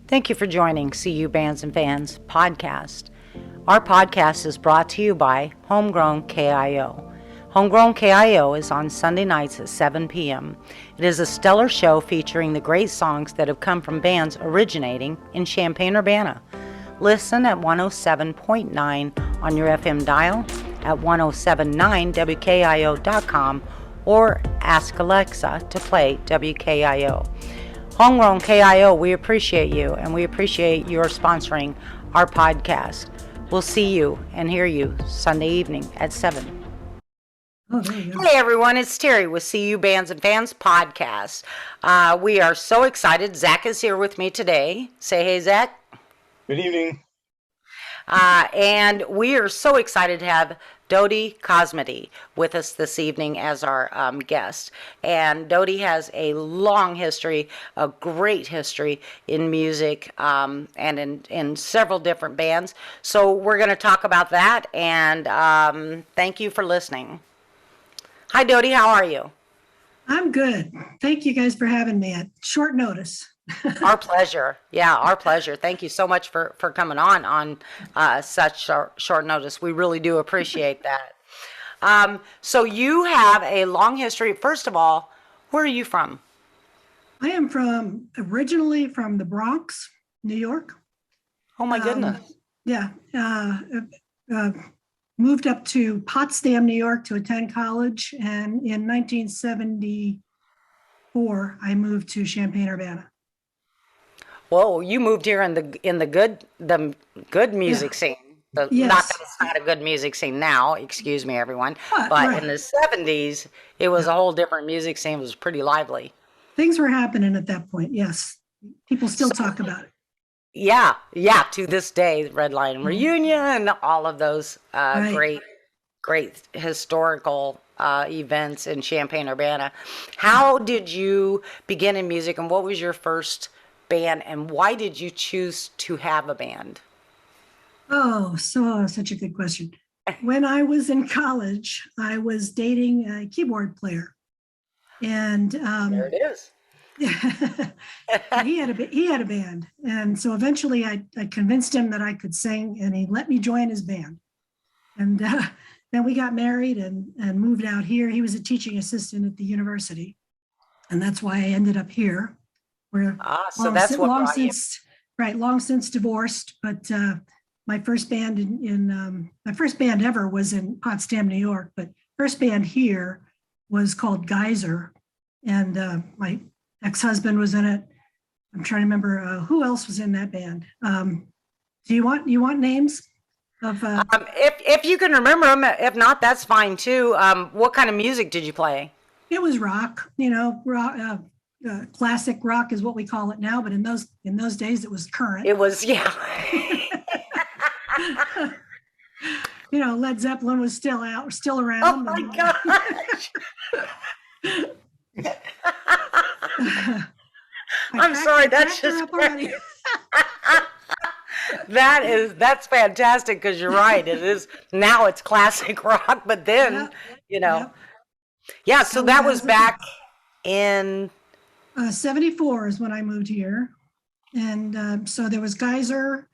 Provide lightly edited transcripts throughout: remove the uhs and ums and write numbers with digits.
Thank you for joining CU Bands and Fans podcast. Our podcast is brought to you by Homegrown KIO. Homegrown KIO is on Sunday nights at 7 p.m. It is a stellar show featuring the great songs that have come from bands originating in Champaign-Urbana. Listen at 107.9 on your FM dial, at 1079wkio.com, or ask Alexa to play WKIO. Homegrown KIO, we appreciate you, and we appreciate your sponsoring our podcast. We'll see you and hear you Sunday evening at 7. Oh, there you go. Hey everyone, it's Terry with CU Bands and Fans podcast. We are so excited. Zach is here with me today. Say hey, Zach. Good evening. And we are so excited to have Dody Cosmedy with us this evening as our guest. And Dody has a long history, a great history in music and in several different bands. So we're going to talk about that, and thank you for listening. Hi, Dody. How are you? I'm good. Thank you guys for having me at short notice. Our pleasure. Yeah, our pleasure. Thank you so much for coming on such short notice. We really do appreciate that. So you have a long history. First of all, where are you from? I am originally from the Bronx, New York. Oh my goodness. Yeah. Moved up to Potsdam, New York to attend college. And in 1974, I moved to Champaign-Urbana. Whoa, you moved here in the good music scene. Yes. Not that it's not a good music scene now, excuse me, everyone. But right. In the 70s, it was a whole different music scene. It was pretty lively. Things were happening at that point, yes. People still talk about it. Yeah, to this day, Red Lion Reunion, all of those Right. great historical events in Champaign-Urbana. How did you begin in music, and what was your first band, and why did you choose to have a band? Oh, such a good question. When I was in college, I was dating a keyboard player, and There it is. he had a band, and so eventually I convinced him that I could sing, and he let me join his band. And then we got married and moved out here. He was a teaching assistant at the university, and that's why I ended up here. We're So that's what brought you. long since divorced, but my first band my first band ever was in Potsdam, New York. But first band here was called Geyser, and my ex-husband was in it. I'm trying to remember who else was in that band. Do you want names of? If you can remember them, if not, that's fine too. What kind of music did you play? It was rock, rock. Classic rock is what we call it now, but in those days it was current. It was, yeah. Led Zeppelin was still Oh around. my gosh. I'm sorry, that's just that's fantastic, because you're right. It is now, it's classic rock, but then yeah. So that was back in 74 is when I moved here, and so there was Geyser.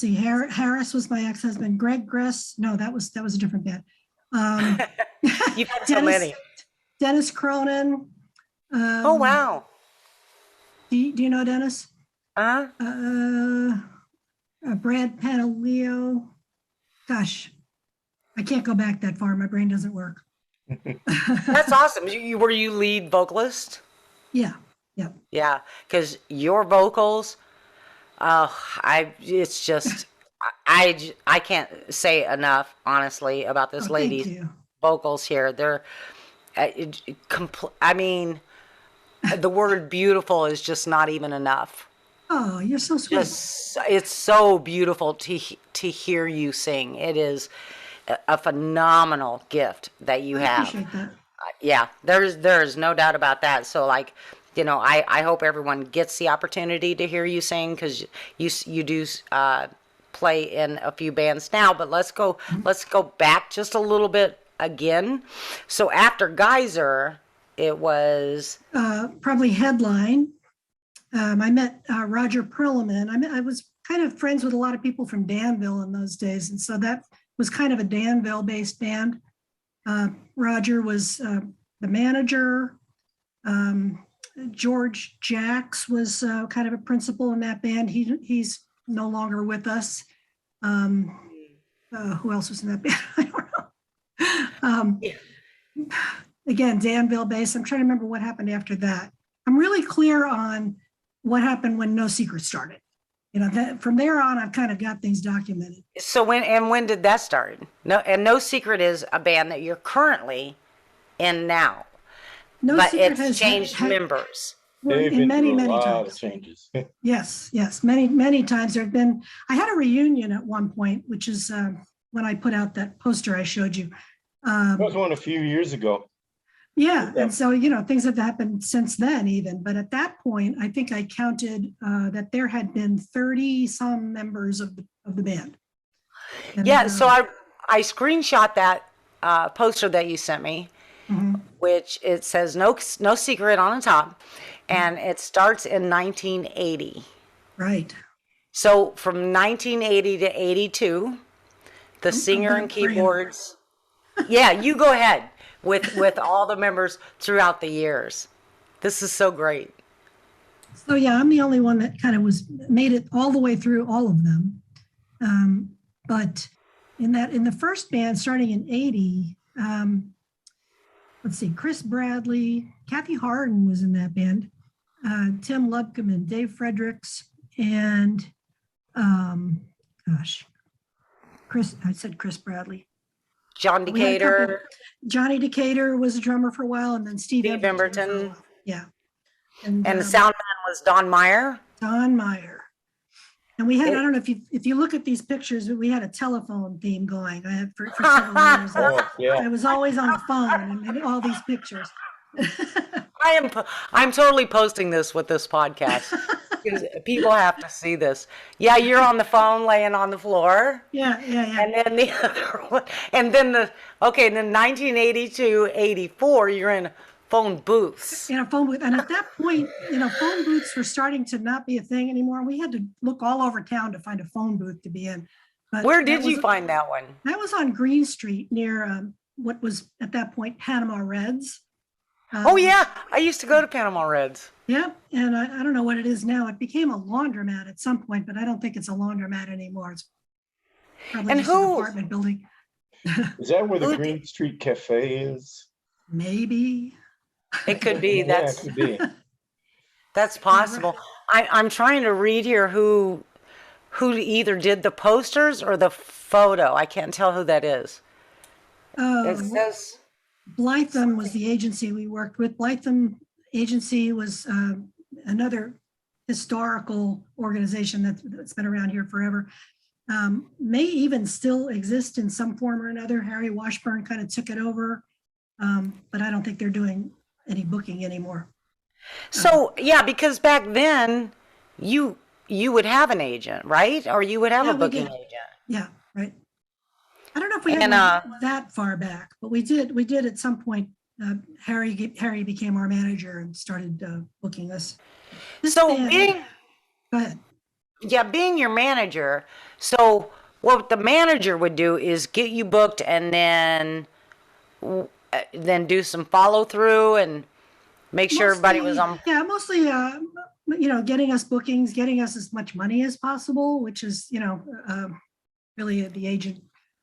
Harris was my ex-husband. Greg Gress, no, that was a different band. You've had so many. Dennis Cronin. Oh wow. Do you know Dennis? Brad Panaleo. Gosh, I can't go back that far. My brain doesn't work. That's awesome. Were you lead vocalist? Yeah. Yeah, because your vocals, it's just, I can't say enough, honestly, about this lady's vocals here. They're, I mean, the word beautiful is just not even enough. Oh, you're so sweet. It's so beautiful to hear you sing. It is a phenomenal gift that you have. I appreciate that. Yeah, there's no doubt about that. So I hope everyone gets the opportunity to hear you sing, because you do play in a few bands now. But let's go back just a little bit again. So after Geyser, it was probably Headline, I met Roger Perlman. I was kind of friends with a lot of people from Danville in those days. And so that was kind of a Danville-based band. Roger was the manager. George Jacks was kind of a principal in that band. He's no longer with us. Who else was in that band? I don't know. Again, Danville based. I'm trying to remember what happened after that. I'm really clear on what happened when No Secret started. From there on, I've kind of got things documented. So when did that start? No Secret is a band that you're currently in now. No but Secret it's has changed members. They've in been many, through a many lot times. of changes. Yes, many times there have been. I had a reunion at one point, which is when I put out that poster I showed you. That was one a few years ago. Yeah, and so things have happened since then even. But at that point, I think I counted that there had been 30 some members of the band. And, Yeah, so I screenshot that poster that you sent me, which it says no Secret on the top, and it starts in 1980. Right. So from 1980 to 82, the singer and keyboards. Yeah, you go ahead with all the members throughout the years. This is so great. So yeah, I'm the only one that kind of made it all the way through all of them. But in the first band starting in 80, let's see, Chris Bradley, Kathy Harden was in that band, Tim Lubkeman, Dave Fredericks, and I said Chris Bradley. John Decatur. Johnny Decatur was a drummer for a while, and then Steve Emberton. Yeah. And the sound man was Don Meyer. Don Meyer. And we had, I don't know if you look at these pictures, we had a telephone theme going. I had for several years. I was always on the phone and all these pictures. I'm totally posting this with this podcast. Because people have to see this. Yeah, you're on the phone laying on the floor. Yeah. And then the other one, and then 1982, 84, you're in phone booths. In a phone booth. And at that point, phone booths were starting to not be a thing anymore. We had to look all over town to find a phone booth to be in. But where did you find that one? That was on Green Street near what was at that point Panama Reds. Oh yeah, I used to go to Panama Reds. Yeah, and I don't know what it is now. It became a laundromat at some point, but I don't think it's a laundromat anymore. It's probably just an apartment building. Is that where the Green Street Cafe is? Maybe. It could be. Yeah, it could be. That's possible. I'm trying to read here who either did the posters or the photo. I can't tell who that is. It says Blytham was the agency we worked with. Blytham Agency was another historical organization that's been around here forever. May even still exist in some form or another. Harry Washburn kind of took it over, but I don't think they're doing any booking anymore. So yeah, because back then you would have an agent, right? Or you would have a booking agent. Yeah, right. I don't know if we had that far back, but we did at some point. Harry became our manager and started booking us. Go ahead. Yeah, being your manager. So what the manager would do is get you booked and then do some follow through and make sure everybody was on. Yeah, mostly, getting us bookings, getting us as much money as possible, which is, really the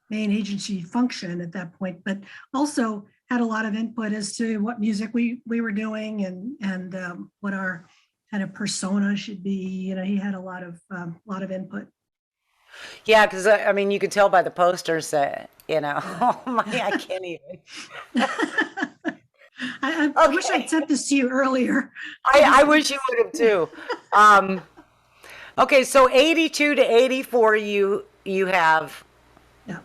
main agency function at that point, but also had a lot of input as to what music we were doing and what our kind of persona should be. He had a lot of input. Yeah, because you could tell by the posters that oh my, I can't even. I wish I'd sent this to you earlier. I wish you would have too. Okay, so 82 to 84, you have.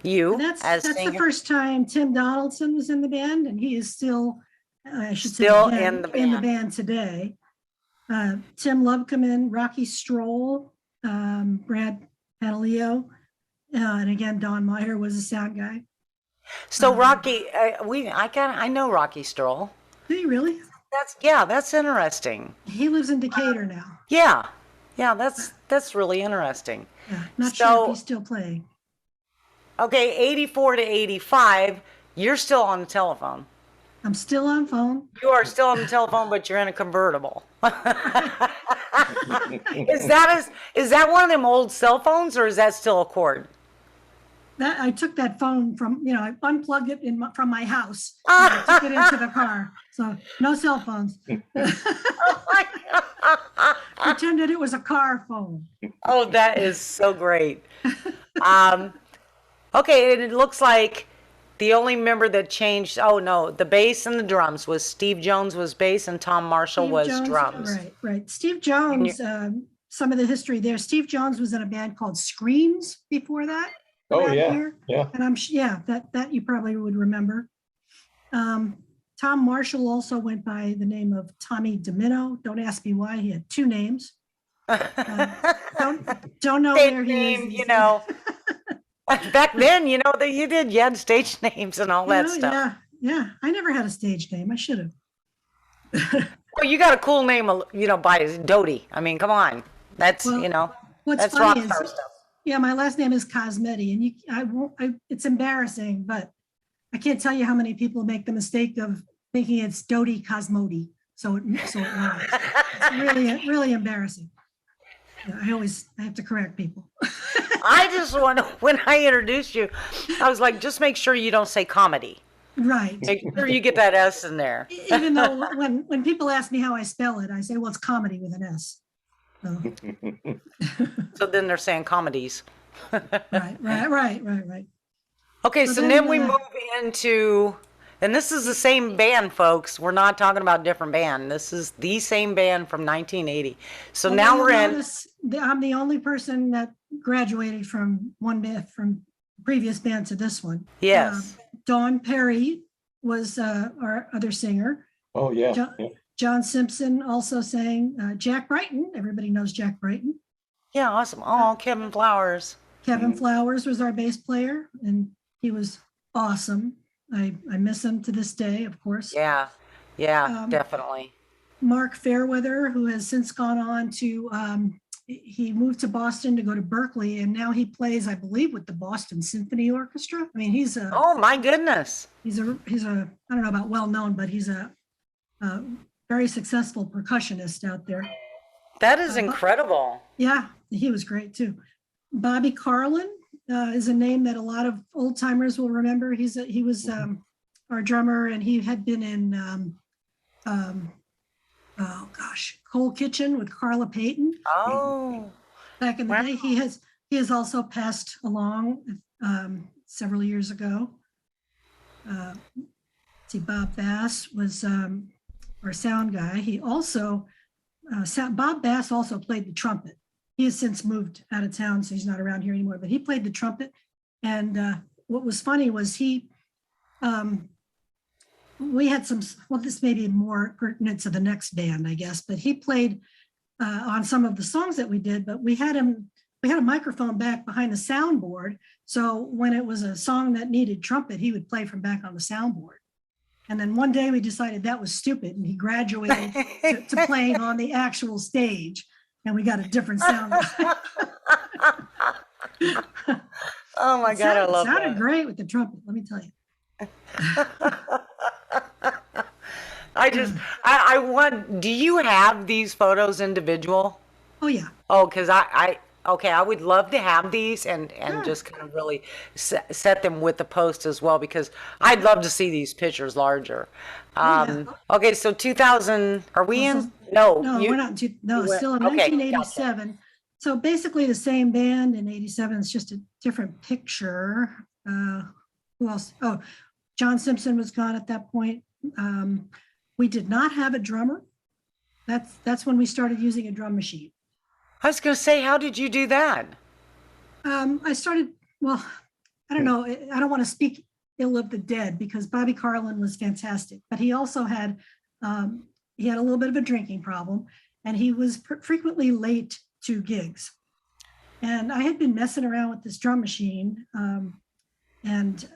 Yeah. That's the first time Tim Donaldson was in the band, and he is still, I should say, in the band today. Tim Lubkeman, Rocky Stroll, Brad Panaleo, and again Don Meyer was the sound guy. So Rocky, I know Rocky Stroll. Do you really? that's interesting. He lives in Decatur now. Yeah. Yeah, that's really interesting. Yeah, not sure if So, he's still playing. okay, 84 to 85, you're still on the telephone. I'm still on phone. You are still on the telephone, but you're in a convertible. Is that one of them old cell phones, or is that still a cord? That I took that phone from, I unplugged it from my house. And I took it into the car. So no cell phones. Oh my God. Pretended it was a car phone. Oh, that is so great. Um, okay, and it looks like the only member that changed, oh no, the bass and the drums was Steve Jones was bass and Tom Marshall Steve was Jones, drums. right. Steve And Jones, some of the history there. Steve Jones was in a band called Screams before that. Oh, around yeah, here. yeah. And that you probably would remember. Tom Marshall also went by the name of Tommy Domino. Don't ask me why. He had two names. Don't know Stage where he name, is. you know. Back then, you had stage names and all that stuff. Yeah. I never had a stage name. I should have. Well, you got a cool name, by Dody. I mean, come on. That's, Well, What's that's funny rock star is, stuff. yeah, my last name is Cosmedy, and it's embarrassing, but I can't tell you how many people make the mistake of thinking it's Dody Cosmedy. So it rhymes. It's really, really embarrassing. Yeah, I have to correct people. I just want to, when I introduced you, I was like, just make sure you don't say comedy. Right. Make sure you get that S in there. Even though when people ask me how I spell it, I say, well, it's comedy with an S. So, So then they're saying comedies. right. Okay, so then we move into, and this is the same band, folks. We're not talking about a different band. This is the same band from 1980. So now we're in. I'm the only person that graduated from one band, from previous band to this one. Yes. Dawn Perry was our other singer. Oh, yeah. John Simpson also sang. Jack Brighton, everybody knows Jack Brighton. Yeah, awesome. Oh, Kevin Flowers. Kevin Flowers was our bass player, and he was awesome. I miss him to this day, of course. Yeah, definitely. Mark Fairweather, who has since gone on to, he moved to Boston to go to Berkeley, and now he plays, I believe, with the Boston Symphony Orchestra. I mean, oh my goodness. He's a I don't know about well-known, but he's a very successful percussionist out there. That is incredible. Yeah, he was great too. Bobby Carlin is a name that a lot of old timers will remember. He was our drummer, and he had been in Coal Kitchen with Carla Payton. Oh, back in the day. He has also passed along several years ago. Bob Bass was our sound guy. He also Bob Bass also played the trumpet. He has since moved out of town, so he's not around here anymore, but he played the trumpet. And what was funny was we had this may be more pertinent to the next band, I guess, but he played on some of the songs that we did, but we had a microphone back behind the soundboard. So when it was a song that needed trumpet, he would play from back on the soundboard. And then one day we decided that was stupid, and he graduated to playing on the actual stage, and we got a different sound. Oh my God, I love that. It sounded great with the trumpet, let me tell you. I want, do you have these photos individual? Oh yeah. Oh, because I would love to have these and just kind of really set them with the post as well, because I'd love to see these pictures larger. Okay, so 2000, are we in? No, we're not. Still in 1987. Gotcha. So basically the same band in 87. It's just a different picture. Who else? Oh, John Simpson was gone at that point. We did not have a drummer. That's when we started using a drum machine. I was going to say, how did you do that? I started, well, I don't know. I don't want to speak ill of the dead, because Bobby Carlin was fantastic, but he also had, he had a little bit of a drinking problem, and he was frequently late to gigs. And I had been messing around with this drum machine and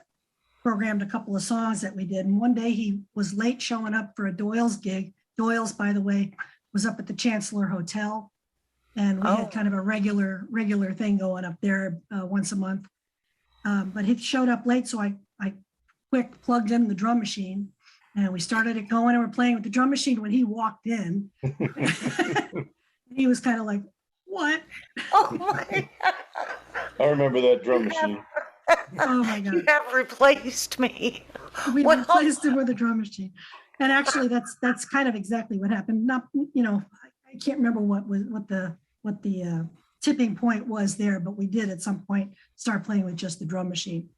programmed a couple of songs that we did. And one day he was late showing up for a Doyle's gig, Doyle's, by the way, was up at the Chancellor Hotel. And we had kind of a regular thing going up there once a month. But he showed up late, so I quick plugged in the drum machine and we started it going and we're playing with the drum machine when he walked in. He was kind of like, what? Oh my God. I remember that drum machine. Oh my God. You have replaced me. We What? replaced him with a drum machine. And actually that's kind of exactly what happened. Not, I can't remember what the tipping point was there, but we did at some point start playing with just the drum machine.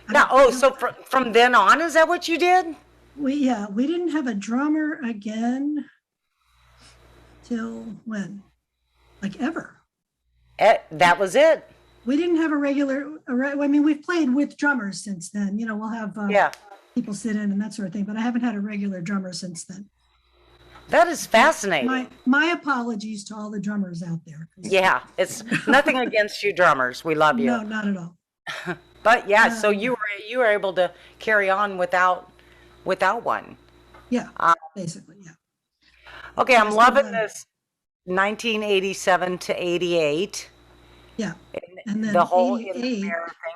Now, so from then on, is that what you did? We didn't have a drummer again till when? Like ever. That was it. We didn't have a regular, I mean, we've played with drummers since then. We'll have people sit in and that sort of thing, but I haven't had a regular drummer since then. That is fascinating. My apologies to all the drummers out there. Yeah, it's nothing against you drummers. We love you. No, not at all. But yeah, so you were able to carry on without one. Yeah, basically, yeah. Okay, I'm loving this 1987 to 88. Yeah. And then the whole 88, in the mirror thing.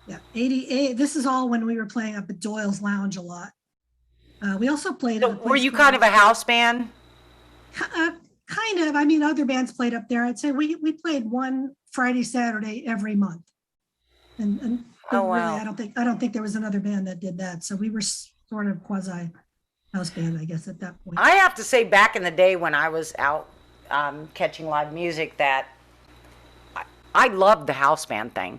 Yeah, 88. This is all when we were playing up at Doyle's Lounge a lot. We also played. So were you kind of a house band? Kind of. I mean, other bands played up there. I'd say we played one Friday, Saturday every month. And Oh, wow. Really, I don't think there was another band that did that. So we were sort of quasi house band, I guess, at that point. I have to say, back in the day when I was out catching live music, that I loved the house band thing.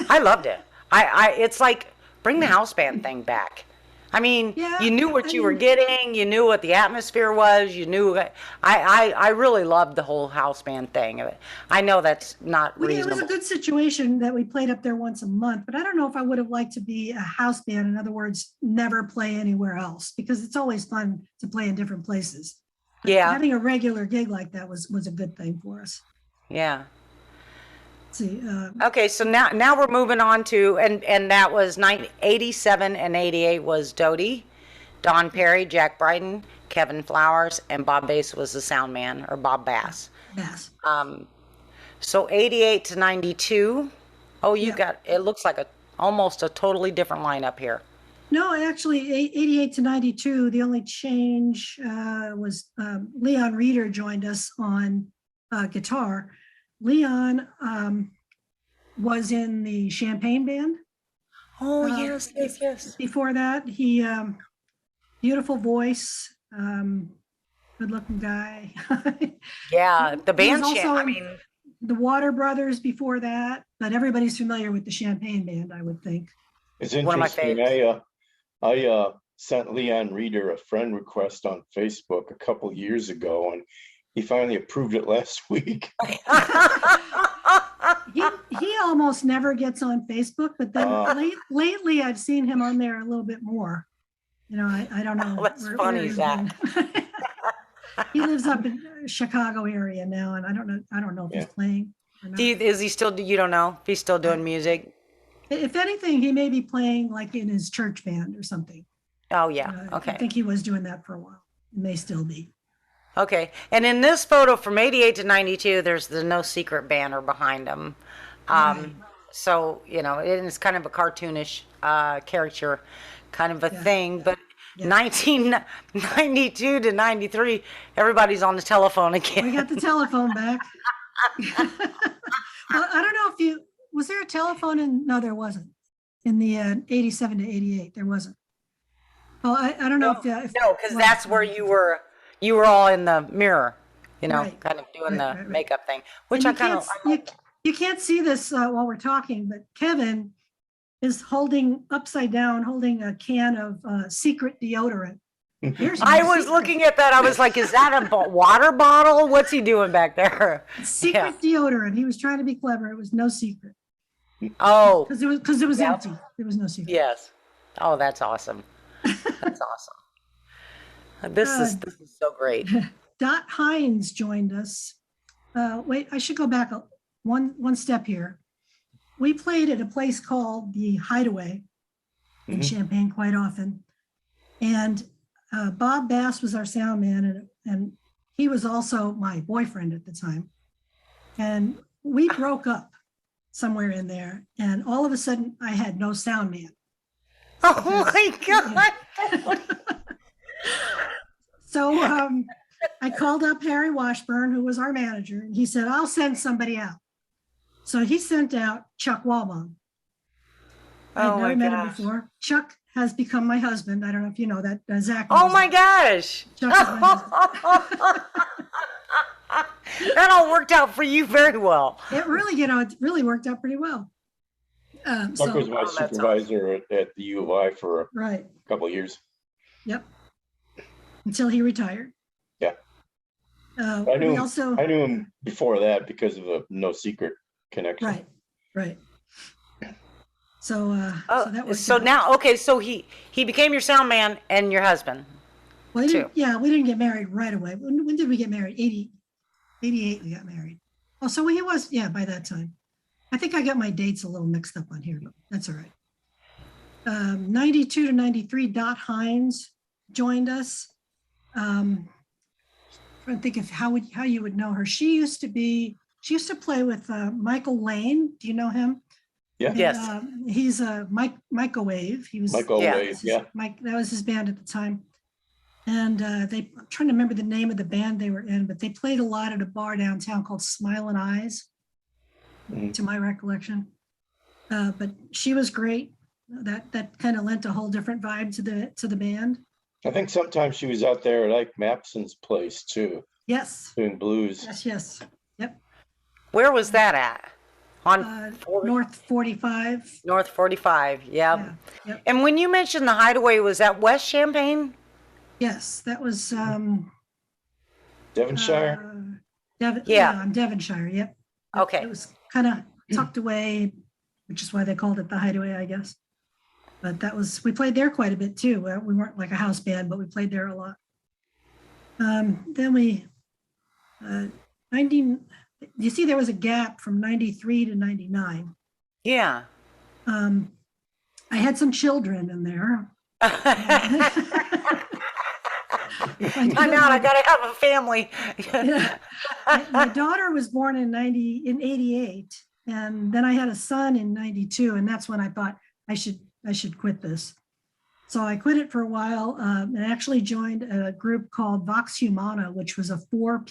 I loved it. It's like, bring the house band thing back. I mean, Yeah, you knew what you were getting. You knew what the atmosphere was. You knew. I really loved the whole house band thing. I know that's not It reasonable. was a good situation that we played up there once a month, but I don't know if I would have liked to be a house band. In other words, never play anywhere else, because it's always fun to play in different places. But Yeah. having a regular gig like that was a good thing for us. Yeah. Let's see. Okay, so now we're moving on to, and that was 87 and 88 was Dody, Don Perry, Jack Bryden, Kevin Flowers, and Bob Bass was the sound man, or Bob Bass. Bass. So 88 to 92. Oh, you Yeah. got, it looks like almost a totally different lineup here. No, actually, 88 to 92, the only change was Leon Reeder joined us on guitar. Leon was in the Champagne Band. Oh, yes. Before that, he beautiful voice, good-looking guy. Yeah, the He was band, also I in mean, the Water Brothers before that, but everybody's familiar with the Champagne Band, I would think. It's One of my interesting. I sent Leon Reeder a friend request on Facebook a couple years ago, and he finally approved it last week. He almost never gets on Facebook, but then lately I've seen him on there a little bit more. I don't know. That's funny, he's Zach. been. He lives up in Chicago area now, and I don't know if he's playing or not. is he still, you don't know if he's still doing music? If anything, he may be playing like in his church band or something. Oh, yeah, I okay. think he was doing that for a while. It may still be. Okay, and in this photo from 88 to 92, there's the No Secret banner behind him. Right. So, it's kind of a cartoonish caricature kind of a thing, but Yeah. 1992 to 93, everybody's on the telephone We again. got the telephone back. Well, I don't know was there a telephone no, there wasn't. In the 87 to 88, there wasn't. Well, I don't know if No, because that's where you were all in the mirror, Right. kind of doing Right, the right. makeup thing, which And I kind of, you can't see this while we're talking, but Kevin is holding upside down, holding a can of secret deodorant. Here's I my was secret. looking at that. I was like, is that a water bottle? What's he doing back there? Secret deodorant. He was trying to be clever. It was no secret Oh, because it was Yeah. empty. There was no secret. yes. Oh, that's awesome. That's awesome. This is so great. Dot Hines joined us. Wait, I should go back one step here. We played at a place called the Hideaway in Mhm. Champaign quite often. And Bob Bass was our sound man, and he was also my boyfriend at the time. And we broke up somewhere in there, and all of a sudden I had no sound man. Oh my God. So I called up Harry Washburn, who was our manager, and he said, I'll send somebody out. So he sent out Chuck Wallbaum. I'd Oh my never met him gosh. before. Chuck has become my husband. I don't know if you know that. Zach. Oh knows my that. gosh. Chuck is my husband. That all worked out for you very well. It really, it really worked out pretty well. Chuck was my Oh, that's supervisor at the U of I for a Right. couple of years. Yep. Until he retired. Yeah. We I knew also, him before that because of the No Secret connection. right. So, Oh, that was so now, okay, so he became your sound man and your husband. well, too. we didn't get married right away. When did we get married? 88 we got married. Oh, so he was, by that time. I think I got my dates a little mixed up on here, but that's all right. 92 to 93, Dot Hines joined us. Trying to think of how you would know her. She used to play with Michael Lane. Do you know him? Yeah. And, Yes. He's a Microwave. He was Microwave, yeah. Mike. That was his band at the time. And I'm trying to remember the name of the band they were in, but they played a lot at a bar downtown called Smiling Eyes, to my recollection. But she was great. That kind of lent a whole different vibe to the band. I think sometimes she was out there at Ike Mapson's place too, Yes. doing blues. Yes. Yep. Where was that at? On North 45. North 45, Yeah. Yep. And when you mentioned the Hideaway, was that West Champaign? Yes, that was Devonshire? in Devonshire. Yep. Okay. It was kind of tucked away, which is why they called it the Hideaway, I guess. But we played there quite a bit too. We weren't like a house band, but we played there a lot. Then we, you see, there was a gap from 93 to 99. Yeah. I had some children in there. I know, I gotta have a family. Yeah. My daughter was born in 88, and then I had a son in 92, and that's when I thought I should quit this. So I quit it for a while, and actually joined a group called Vox Humana, which was a four-part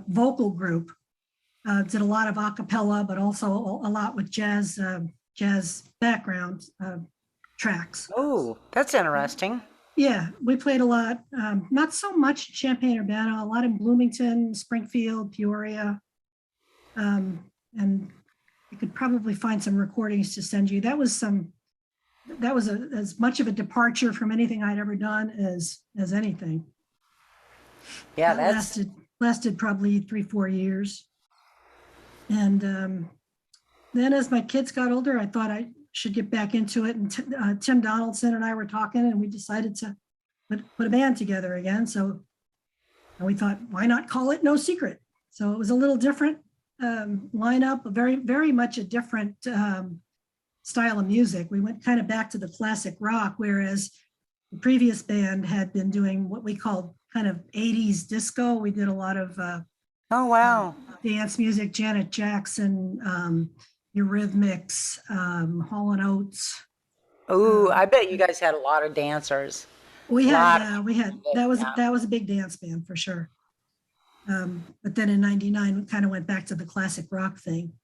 vocal group. Did a lot of a cappella, but also a lot with jazz background tracks. Oh, that's interesting. Yeah, we played a lot, not so much Champaign-Urbana, a lot in Bloomington, Springfield, Peoria. And you could probably find some recordings to send you. That was as much of a departure from anything I'd ever done as anything. Yeah, That lasted probably 3-4 years. And then as my kids got older, I thought I should get back into it. And Tim Donaldson and I were talking, and we decided to put a band together again. So we thought, why not call it No Secret? So it was a little different lineup, very, very much a different style of music. We went kind of back to the classic rock, whereas the previous band had been doing what we called kind of 80s disco. We did a lot of oh, wow. Dance music, Janet Jackson, Eurythmics, Hall & Oates. Ooh, I bet you guys had a lot of dancers. That was a big dance band for sure. But then in 99, we kind of went back to the classic rock thing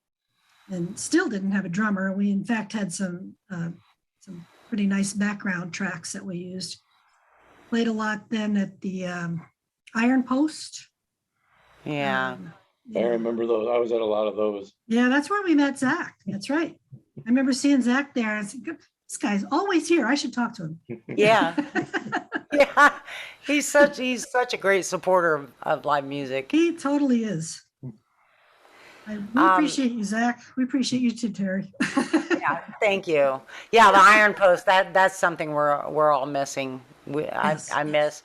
and still didn't have a drummer. We in fact had some pretty nice background tracks that we used. Played a lot then at the Iron Post. Yeah. I remember those. I was at a lot of those. Yeah, that's where we met Zach. That's right. I remember seeing Zach there. I said, this guy's always here. I should talk to him. Yeah. Yeah. He's such a great supporter of live music. He totally is. We appreciate you, Zach. We appreciate you too, Terry. Yeah, thank you. Yeah, the Iron Post, that's something we're all missing. Yes. I miss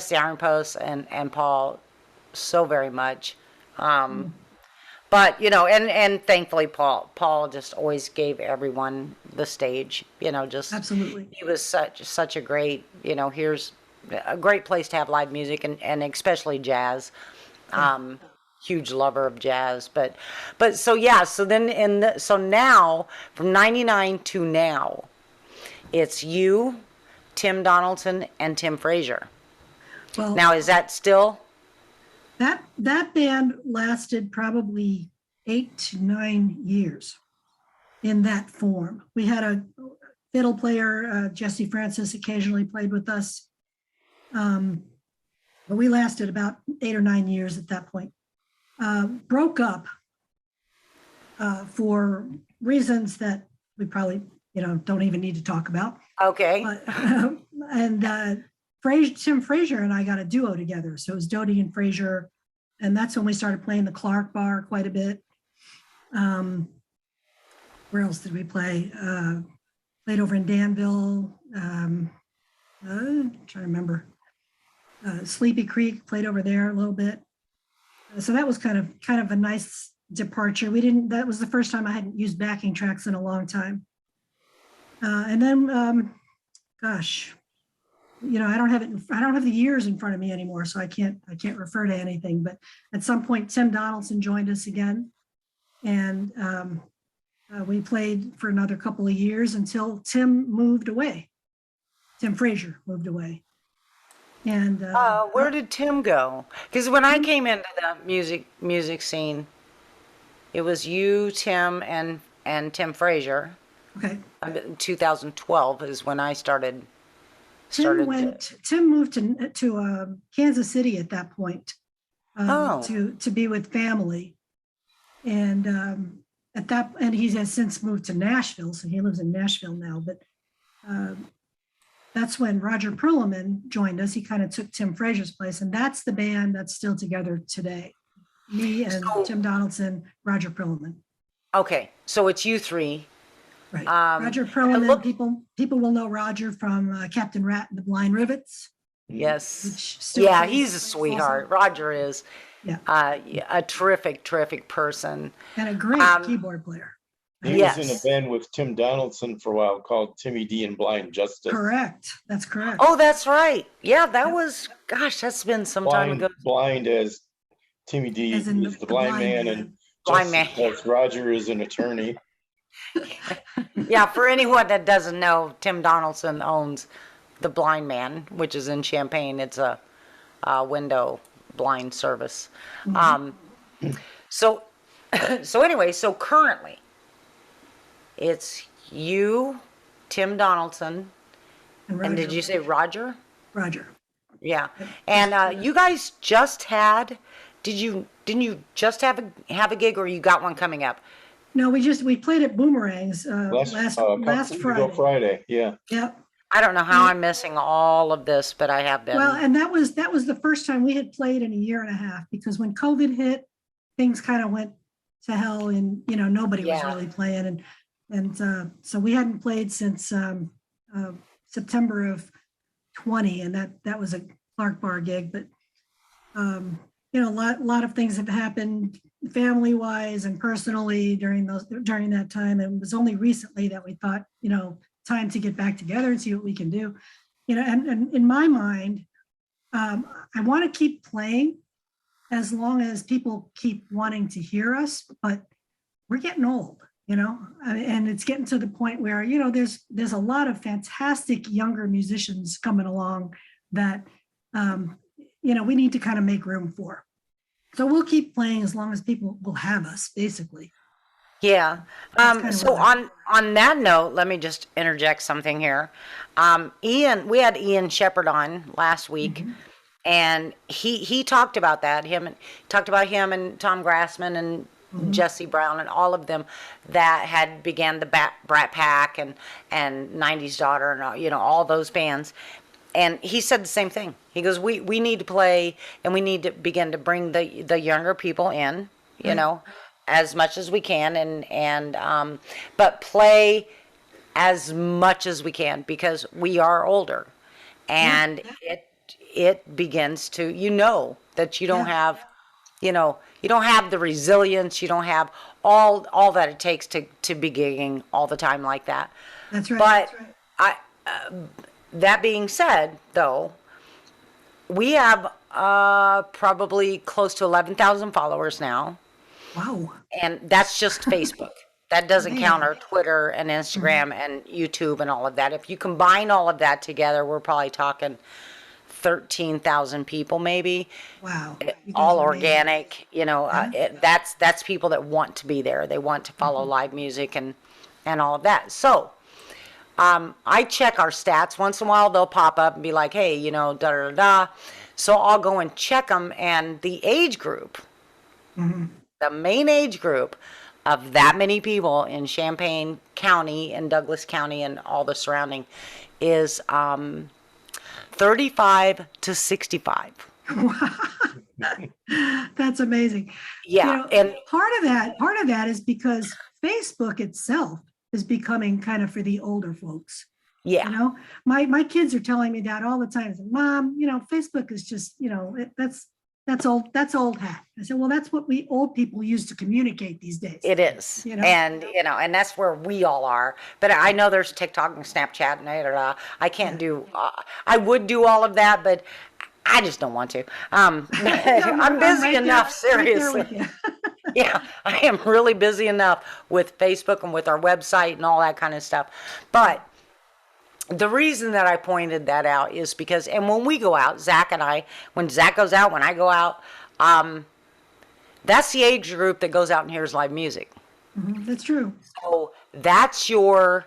the Iron Post and Paul so very much. But, and thankfully Paul just always gave everyone the stage, just, Absolutely. he was such a great, here's a great place to have live music and especially jazz. Um, Huge lover of jazz, but so yeah, so then so now from 99 to now, it's you, Tim Donaldson and Tim Frazier. Well, Now, is that still? that band lasted probably 8 to 9 years in that form. We had a fiddle player, Jesse Francis, occasionally played with us. But we lasted about 8 or 9 years at that point. Broke up for reasons that we probably, don't even need to talk about. Okay. And Tim Frazier and I got a duo together. So it was Dody and Frazier. And that's when we started playing the Clark Bar quite a bit. Where else did we play? Played over in Danville. I'm trying to remember. Sleepy Creek, played over there a little bit. So that was kind of a nice departure. That was the first time I hadn't used backing tracks in a long time. And then, gosh, I don't have the years in front of me anymore, so I can't refer to anything. But at some point, Tim Donaldson joined us again, and we played for another couple of years until Tim moved away. Tim Frazier moved away. And where did Tim go? Because when I came into the music scene, it was you, Tim, and Tim Frazier. Okay. 2012 is when I started. Tim moved to Kansas City at that point to be with family, and and he has since moved to Nashville, so he lives in Nashville now. But that's when Roger Perlman joined us. He kind of took Tim Frazier's place, and that's the band that's still together today. Me and Tim Donaldson, Roger Perlman. Okay, so it's you three. Right. Roger Perlman, people will know Roger from Captain Rat and the Blind Rivets. Yes. Yeah, he's a sweetheart. Also. Roger is a terrific person. And a great keyboard player. He was in a band with Tim Donaldson for a while called Timmy D and Blind Justice. Correct. That's correct. Oh, that's right. Yeah, that was, gosh, that's been some time ago. Blind as Timmy D is the blind man, and Justice, Roger is an attorney. Yeah, for anyone that doesn't know, Tim Donaldson owns the Blind Man, which is in Champaign. It's a window blind service. Mm-hmm. So anyway, so currently it's you, Tim Donaldson, and did you say Roger? Roger. Yeah, and you guys just had. Didn't you just have a gig, or you got one coming up? No, we played at Boomerangs last Friday. Yeah. Yep. I don't know how I'm missing all of this, but I have been. Well, and that was the first time we had played in a year and a half, because when COVID hit, things kind of went to hell, and nobody was really playing, and so we hadn't played since September of 20, and that was a Clark Bar gig, but a lot of things have happened family-wise and personally during that time. And it was only recently that we thought, time to get back together and see what we can do. And in my mind, I want to keep playing as long as people keep wanting to hear us, but we're getting old, and it's getting to the point where, there's a lot of fantastic younger musicians coming along that, we need to kind of make room for. So we'll keep playing as long as people will have us, basically. Yeah. So on that note, let me just interject something here. We had Ian Shepherd on last week, mm-hmm. and he talked about that. Talked about him and Tom Grassman and mm-hmm. Jesse Brown and all of them that had began the Brat Pack and 90s Daughter and all those bands. And he said the same thing. He goes, we need to play, and we need to begin to bring the younger people in, as much as we can, and but play as much as we can, because we are older, and it begins to, that you don't have you know, you don't have the resilience, you don't have all that it takes to be gigging all the time like that. That's right. But That's right. that being said, though, we have probably close to 11,000 followers now, Wow. and that's just Facebook. That doesn't count Man. our Twitter and Instagram and YouTube and all of that. If you combine all of that together, we're probably talking 13,000 people maybe, Wow. You guys all are amazing. organic. You know, that's people that want to be there. They want to follow live music and all of that. So I check our stats once in a while. They'll pop up and be like, hey, you know, da da da da. So I'll go and check them, and the age group, the main age group of that many people in Champaign County and Douglas County and all the surrounding is 35 to 65. That's amazing. Yeah, and part of that is because Facebook itself is becoming kind of for the older folks. yeah, You know, my kids are telling me that all the time. Mom, you know, Facebook is just, you know, that's old hat. I said, well, that's what we old people use to communicate these days. it is. You know? And, you know, and that's where we all are. But I know there's TikTok and Snapchat and da, da, da. I can't do, I would do all of that, but I just don't want to. I'm busy right enough, there, right there with seriously. you. Yeah, I am really busy enough with Facebook and with our website and all that kind of stuff. But the reason that I pointed that out is because, and when we go out, Zach and I, when Zach goes out, when I go out, that's the age group that goes out and hears live music. That's true. So that's your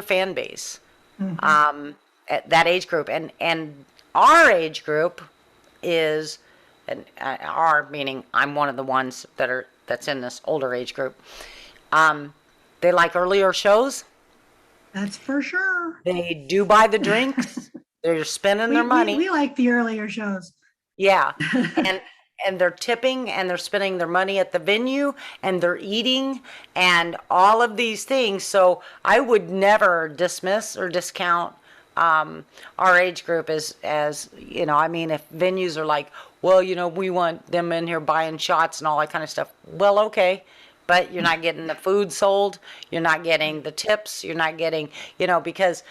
fan base, at that age group, and our age group is, and our meaning I'm one of the ones that's in this older age group. They like earlier shows. That's for sure. They do buy the drinks. They're spending their money. We like the earlier shows. Yeah, and they're tipping and they're spending their money at the venue and they're eating and all of these things. So I would never dismiss or discount our age group as you know. I mean, if venues are like, well, you know, we want them in here buying shots and all that kind of stuff. Well, okay. But you're not getting the food sold. You're not getting the tips. You're not getting, you know, because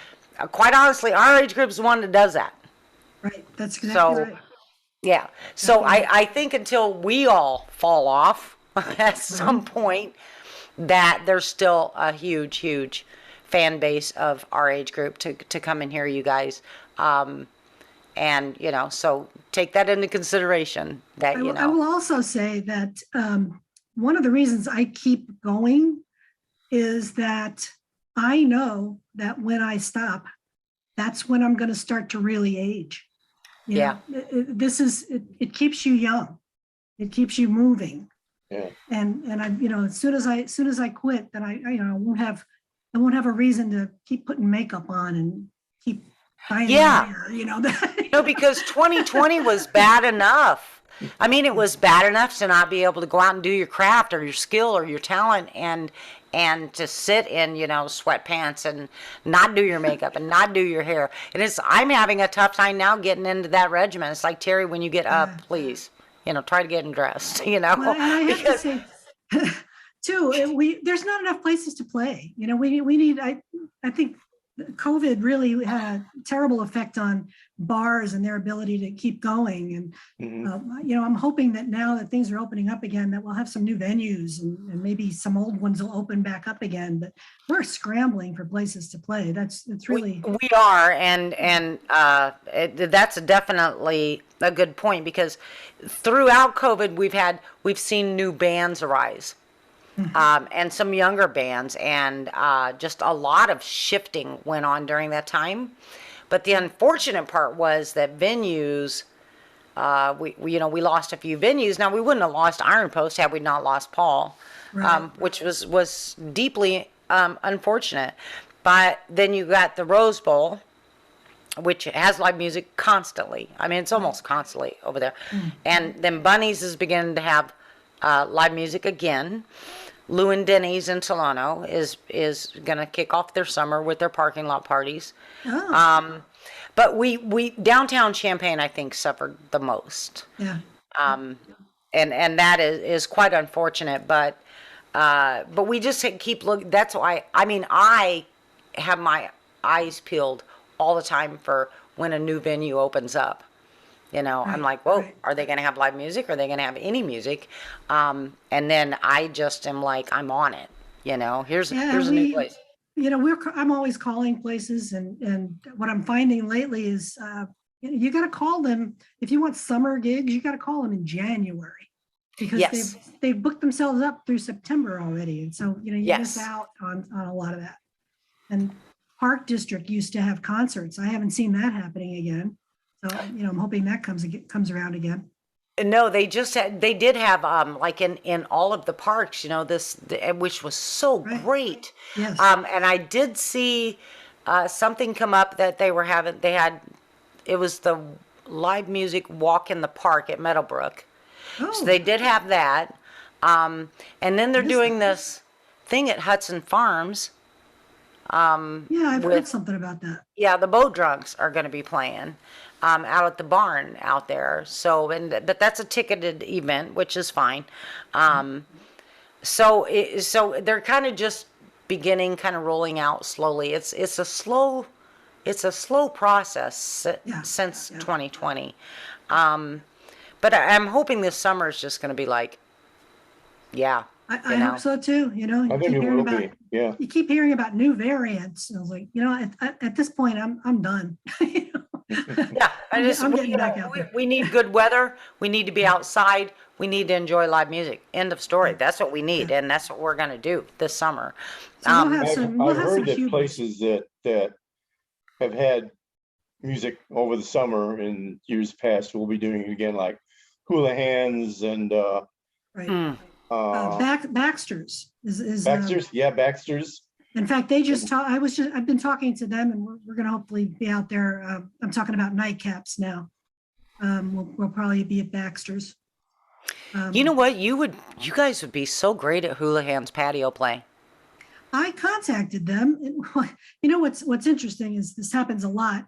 quite honestly, our age group is the one that does that. Right. That's exactly So, right. yeah. So I think until we all fall off at some point, that there's still a huge, huge fan base of our age group to come and hear you guys. And, you know, so take that into consideration that, you I will know. also say that one of the reasons I keep going is that I know that when I stop, that's when I'm going to start to really age. You Yeah. know, it keeps you young. It keeps you moving. Yeah. And I, you know, as soon as I quit, then I won't have a reason to keep putting makeup on and keep buying Yeah. hair, you know. No, because 2020 was bad enough. I mean, it was bad enough to not be able to go out and do your craft or your skill or your talent and to sit in, you know, sweatpants and not do your makeup and not do your hair. And I'm having a tough time now getting into that regimen. It's like, Terry, when you get up, please, you know, try to get dressed, you know. Well, and I have to say, too, there's not enough places to play. You know, we need. I think COVID really had a terrible effect on bars and their ability to keep going. And you know, I'm hoping that now that things are opening up again, that we'll have some new venues and maybe some old ones will open back up again. But we're scrambling for places to play. It's really we are, and that's definitely a good point, because throughout COVID we've seen new bands arise. And some younger bands, and just a lot of shifting went on during that time. But the unfortunate part was that venues, we lost a few venues. Now, we wouldn't have lost Iron Post had we not lost Paul, Right. which was deeply unfortunate. But then you got the Rose Bowl, which has live music constantly. I mean, it's almost constantly over there. And then Bunnies is beginning to have live music again. Lou and Denny's in Solano is going to kick off their summer with their parking lot parties. oh, But we downtown Champaign, I think, suffered the most. yeah. and that is quite unfortunate, but we just keep looking. That's why, I mean, I have my eyes peeled all the time for when a new venue opens up. You know, I'm like, whoa, right. are they going to have live music? Are they going to have any music? And then I just am like, I'm on it. You know, here's Yeah, a new place. I'm always calling places, and what I'm finding lately is, you got to call them if you want summer gigs. You got to call them in January, because Yes. they've booked themselves up through September already, and so you miss Yes. out on a lot of that. And Park District used to have concerts. I haven't seen that happening again, so I'm hoping that comes around again. No, they did have like in all of the parks, which was so Right. great. Yes. And I did see something come up that it was the live music walk in the park at Meadowbrook. So Oh, they did have that. And then they're Missed doing that. this thing at Hudson Farms. yeah, I've heard with something about that. Yeah, the Boat Drunks are going to be playing out at the barn out there. So, but that's a ticketed event, which is fine. So they're kind of just beginning, kind of rolling out slowly. It's a slow process Yeah, since yeah. 2020. But I'm hoping this summer is just going to be like, yeah, I hope so too. I think it will be, yeah. You keep hearing about new variants. I was like, at this point, I'm done. Yeah, I'm getting back out there. we need good weather. We need to be outside. We need to enjoy live music. End of story. That's what we need, and that's what we're going to do this summer. So we'll have some. We'll I've have heard some that cubes. places that have had music over the summer in years past will be doing it again, like Hula Hands and Right. Baxter's is Baxter's. Yeah, Baxter's. in fact, they just talk. I've been talking to them, and we're going to hopefully be out there. I'm talking about Nightcaps now. We'll probably be at Baxter's. You know what? You guys would be so great at Houlihan's patio play. I contacted them. What's interesting is this happens a lot.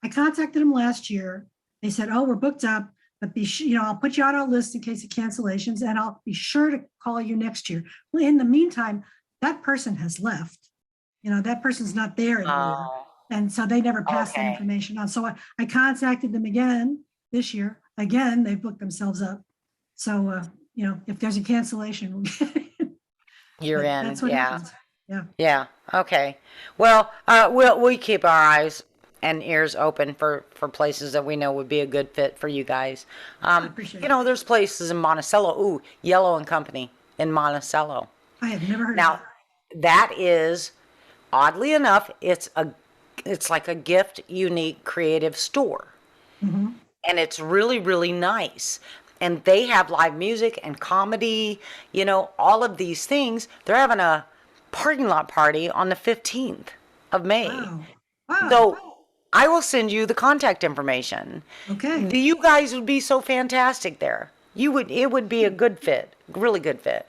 I contacted them last year. They said, "Oh, we're booked up, but I'll put you on our list in case of cancellations, and I'll be sure to call you next year." Well, in the meantime, that person has left. That person's not there anymore, Oh, and so they never passed that okay. information on. So I contacted them again this year. Again, they booked themselves up. So if there's a cancellation, we'll get it. You're But in. that's what Yeah. happens. Yeah. Yeah. Okay. Well, we keep our eyes and ears open for places that we know would be a good fit for you guys. Appreciate it. There's places in Monticello. Ooh, Yellow and Company in Monticello. I have never heard of Now, that is, oddly enough, it's like a gift, unique, creative store. that. And it's really, really nice. And they have live music and comedy, all of these things. They're having a parking lot party on the 15th of May. Wow. Wow. So I will send you the contact information. Okay. You guys would be so fantastic there. It would be a good fit, really good fit.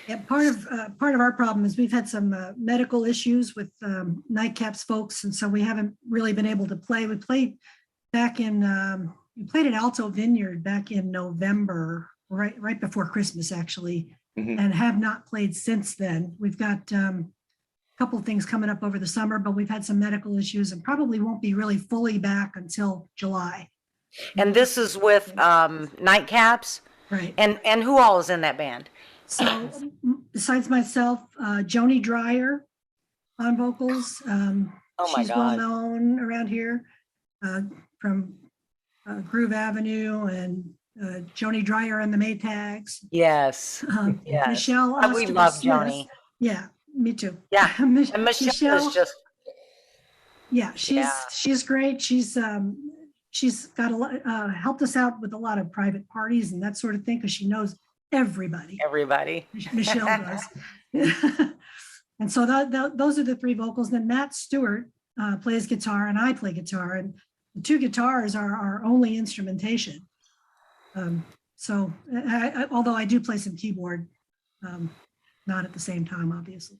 Yeah, part of our problem is we've had some medical issues with Nightcaps folks, and so we haven't really been able to play. We played at Alto Vineyard back in November, right before Christmas, actually, and have not played since then. We've got a couple of things coming up over the summer, but we've had some medical issues and probably won't be really fully back until July. And this is with Nightcaps. Right. And who all is in that band? So besides myself, Joni Dreyer on vocals. Oh my She's well God. known around here from Groove Avenue and Joni Dreyer and the Maytags. Yes. Yes. Michelle We Oster love Smith. Joni. Yeah, me too. Yeah. And Michelle Michelle, is just, yeah, Yeah. she's great. She's got a lot, helped us out with a lot of private parties and that sort of thing because she knows everybody. everybody. Michelle does. And so those are the three vocals. Then Matt Stewart plays guitar and I play guitar, and the two guitars are our only instrumentation. So although I do play some keyboard, not at the same time, obviously.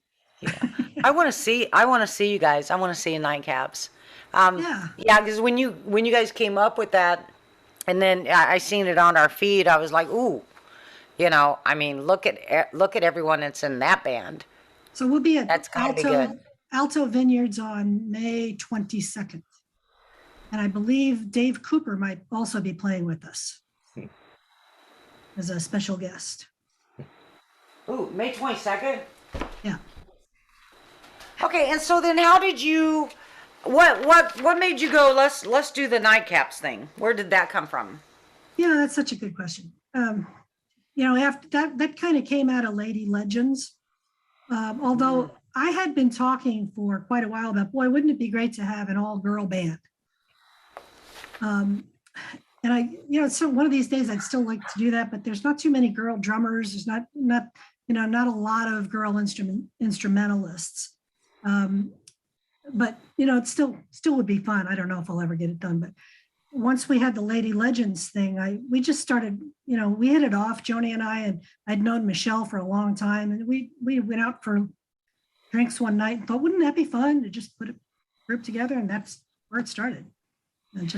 I want to see you guys. I want to see you Nightcaps. Yeah. Yeah, because when you guys came up with that, and then I seen it on our feed, I was like, ooh, I mean, look at everyone that's in that band. So we'll be at That's gotta be good. Alto Vineyards on May 22nd. And I believe Dave Cooper might also be playing with us as a special guest. Ooh, May 22nd? Yeah. Okay, and so then how did you, what made you go, let's do the Nightcaps thing? Where did that come from? Yeah, that's such a good question. After that kind of came out of Lady Legends. Although I had been talking for quite a while about, boy, wouldn't it be great to have an all-girl band? And so one of these days I'd still like to do that, but there's not too many girl drummers. There's not a lot of girl instrumentalists. But it still would be fun. I don't know if I'll ever get it done, but once we had the Lady Legends thing, we just started, we hit it off, Joni and I, and I'd known Michelle for a long time, and we went out for drinks one night and thought, wouldn't that be fun to just put a group together? And that's where it started. And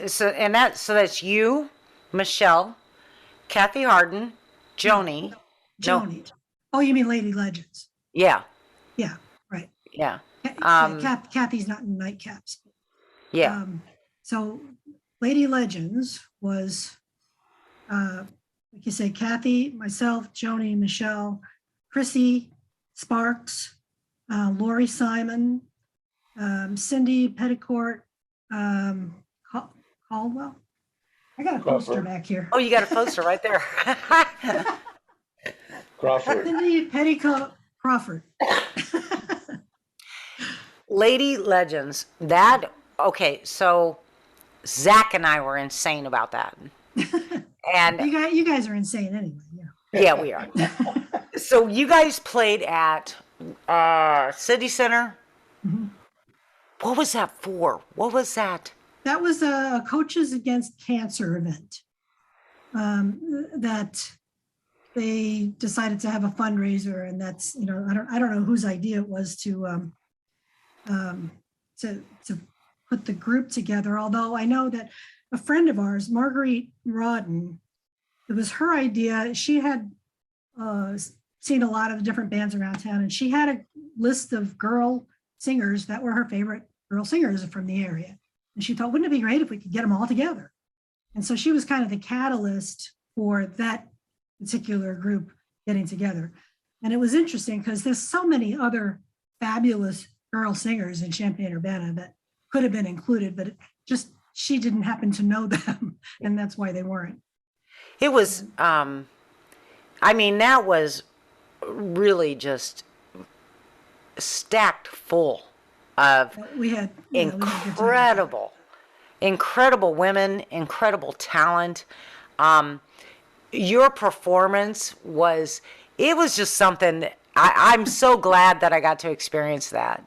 so that's you, Michelle, Kathy Harden, Joni. Joni. No. Oh, you mean Lady Legends? Yeah. Yeah, right. Yeah. Kathy's not in Nightcaps. Yeah. So Lady Legends was, like you say, Kathy, myself, Joni, Michelle, Chrissy Sparks, Lori Simon, Cindy Petticourt, Caldwell. I got a poster back here. Oh, you got a poster right there. Crawford. Cindy Petticourt Crawford. Lady Legends. Okay, so Zach and I were insane about that. And you guys are insane anyway. Yeah, we are. So you guys played at City Center. Mm-hmm. What was that for? What was that? That was a Coaches Against Cancer event that they decided to have a fundraiser, and that's I don't know whose idea it was to put the group together. Although I know that a friend of ours, Marguerite Rodden, it was her idea. She had seen a lot of different bands around town, and she had a list of girl singers that were her favorite girl singers from the area. And she thought, wouldn't it be great if we could get them all together? And so she was kind of the catalyst for that particular group getting together. And it was interesting because there's so many other fabulous girl singers in Champaign-Urbana that could have been included, but she didn't happen to know them, and that's why they weren't. It was, that was really just stacked full of incredible women, incredible talent. Your performance was just something that I'm so glad that I got to experience that.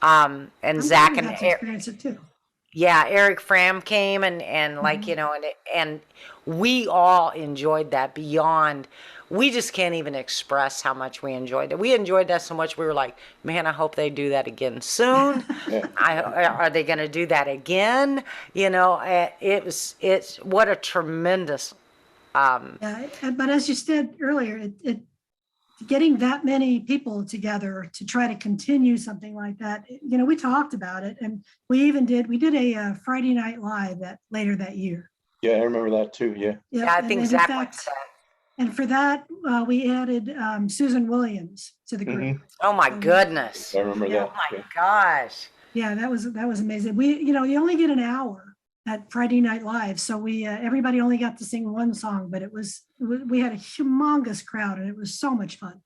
And Zach and experience it too. Yeah, Eric Fram came and and we all enjoyed that beyond. We just can't even express how much we enjoyed it. We enjoyed that so much. We were like, man, I hope they do that again soon. Are they going to do that again? It's what a tremendous. But as you said earlier, getting that many people together to try to continue something like that, we talked about it, and we did a Friday Night Live later that year. Yeah, I remember that too. Yeah. I think Zach went to that. And for that, we added Susan Williams to the group. Mm-hmm. Oh my goodness! I remember that. Oh my gosh! Yeah, that was amazing. You only get an hour at Friday Night Live, so everybody only got to sing one song, but we had a humongous crowd, and it was so much fun.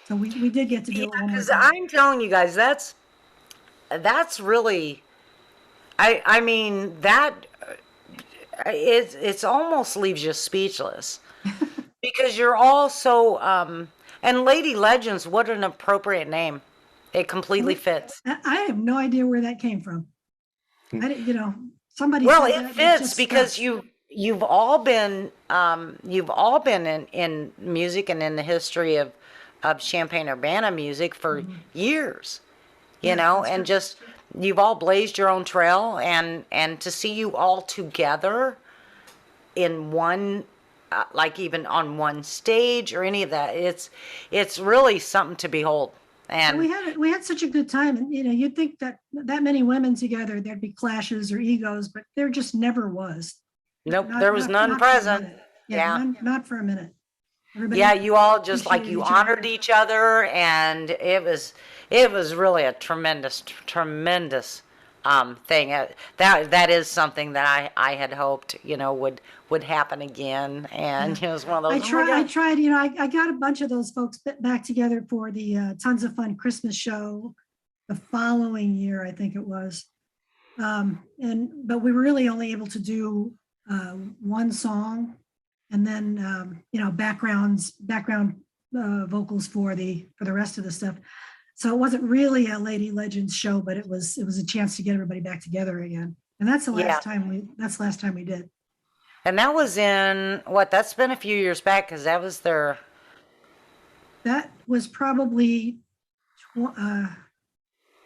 So we did get to do it one more Because time. I'm telling you guys, that's really, that it's almost leaves you speechless. Because you're all so, and Lady Legends, what an appropriate name. It completely fits. I have no idea where that came from. Somebody. Well, said it that, fits because you've all been in music and in the history of Champaign-Urbana music for years, and just you've all blazed your own trail, and to see you all together in one like even on one stage or any of that. It's really something to behold. And And we had such a good time, and you'd think that that many women together, there'd be clashes or egos, but there just never was. nope, there was none Not for a present. minute. Yeah, Yeah. not for a minute. Yeah, Everybody you all just like appreciated you each other. honored each other, and it was really a tremendous thing. That is something that I had hoped, would happen again, and Yeah. it was one of I those. Oh my try. I God. tried. I got a bunch of those folks back together for the Tons of Fun Christmas show the following year, I think it was. But we were really only able to do one song, and then background vocals for the rest of the stuff. So it wasn't really a Lady Legends show, but it was a chance to get everybody back together again. And that's the Yeah, last time we did. and that was in what? That's been a few years back because that was their. That was probably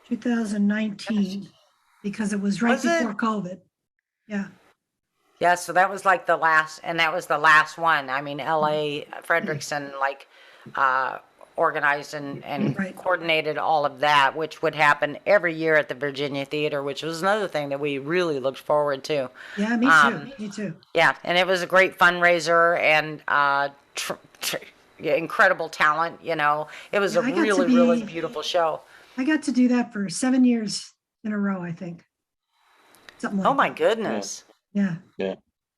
2019 because it was right Was it? before COVID. Yeah. Yeah, so that was like the last, and that was the last one. I mean, LA, Frederickson, like, organized and Right. coordinated all of that, which would happen every year at the Virginia Theater, which was another thing that we really looked forward to. Yeah, me Um, too. Me too. yeah, and it was a great fundraiser and yeah, incredible talent, It was Yeah, a really, really beautiful show. I got to do that for 7 years in a row, I think. Something Oh like my that. goodness. Yeah. Yeah.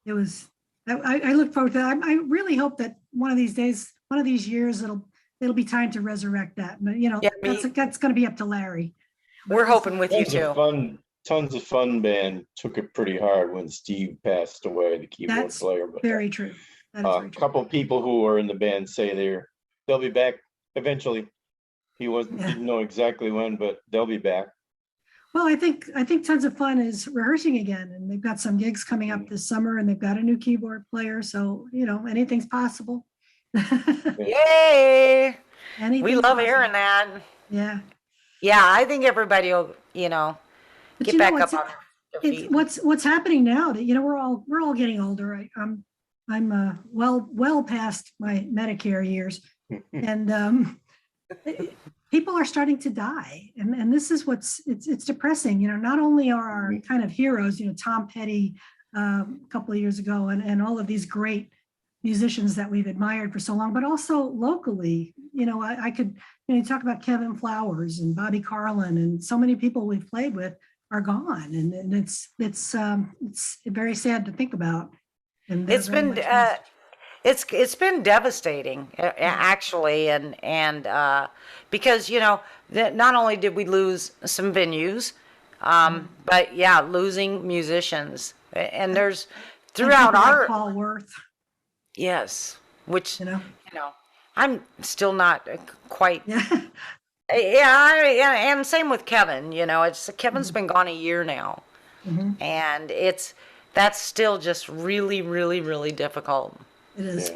It was, I look forward to that. I really hope that one of these days, one of these years, it'll be time to resurrect that. But Yeah, that's going to be up to Larry. we're hoping with you Tons of too. fun, Tons of Fun band took it pretty hard when Steve passed away, the keyboard That's player. But very true. That is a very true. couple people who are in the band say they'll be back eventually. He Yeah. didn't know exactly when, but they'll be back. Well, I think Tons of Fun is rehearsing again, and they've got some gigs coming up this summer, and they've got a new keyboard player. So anything's possible. Yay! We Anything's love possible. hearing that. Yeah. Yeah, I think everybody will, But get back up on their feet. what's happening now that we're all getting older. I'm well past my Medicare years, and people are starting to die, and this is it's depressing. Not only are our kind of heroes, Tom Petty a couple of years ago, and all of these great musicians that we've admired for so long, but also locally. I could you talk about Kevin Flowers and Bobby Carlin, and so many people we've played with are gone, and it's very sad to think about. And It's been it's been devastating actually, and because not only did we lose some venues, but yeah, losing musicians, and there's throughout our Paul Worth, yes, which you know. I'm still not quite. Yeah. Yeah, and same with Kevin. Kevin's been gone a year now, and that's still just really, really, really difficult. It is.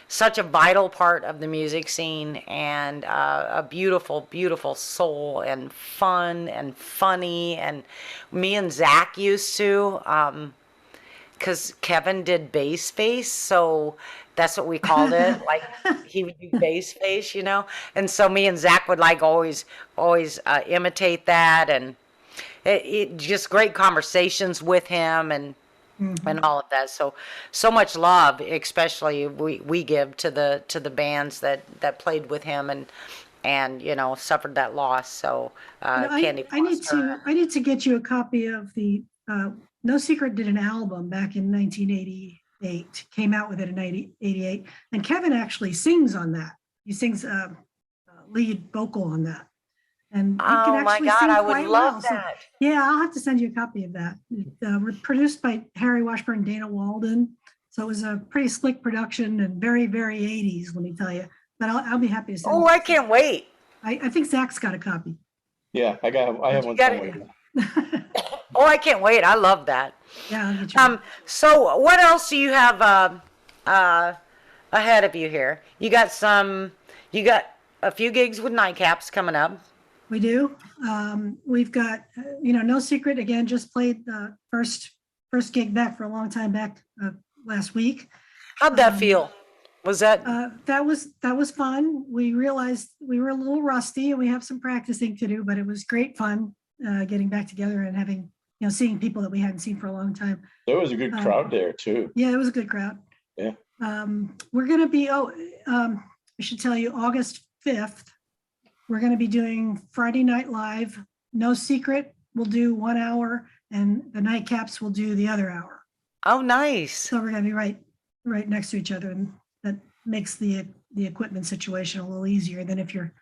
Such a vital part of the music scene, and a beautiful, beautiful soul, and fun and funny. And me and Zach used to, because Kevin did bass face, so that's what we called it. Like he would do bass face, And so me and Zach would like always imitate that, and it just great conversations with him, and all of that. So much love, especially we give to the bands that played with him and suffered that loss. So Candy Foster. I need to get you a copy of the No Secret did an album back in 1988, came out with it in 88, and Kevin actually sings on that. He sings lead vocal on that. And he can Oh my actually God, sing I would quite love well. So, that. yeah, I'll have to send you a copy of that. Produced by Harry Washburn, Dana Walden. So it was a pretty slick production and very, very 80s, let me tell you. But I'll be happy to send Oh, it. I can't wait. I think Zach's got a copy. Yeah, I have one got it. somewhere. Oh, I can't wait. I love that. Yeah, I'll get you one. So what else do you have ahead of you here? You got a few gigs with Nightcaps coming up. We do. We've got, No Secret, again, just played the first gig back for a long time back last week. How'd that feel? Was that, That was fun. We realized we were a little rusty and we have some practicing to do, but it was great fun getting back together and having, seeing people that we hadn't seen for a long time. There was a good crowd there too. Yeah, it was a good crowd. Yeah. We're going to be, I should tell you, August 5th, we're going to be doing Friday Night Live. No Secret will do 1 hour and the Nightcaps will do the other hour. oh, nice. So we're going to be right next to each other, and that makes the equipment situation a little easier than if you're,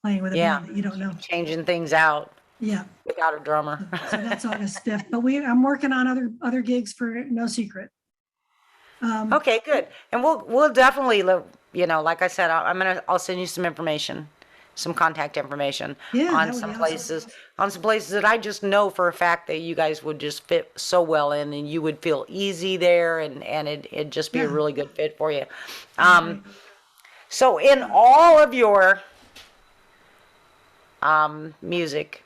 playing with a Yeah. band that you don't know. Changing things out Yeah. without a drummer. So that's August 5th. But I'm working on other gigs for No Secret. Okay, good. And we'll definitely, like I said, I'll send you some information, some contact information Yeah, that on would some be places, that I just know for a fact that you guys would just fit so well in, and you would feel easy there, and it'd just be a Yeah. really good fit for you. So in all of your music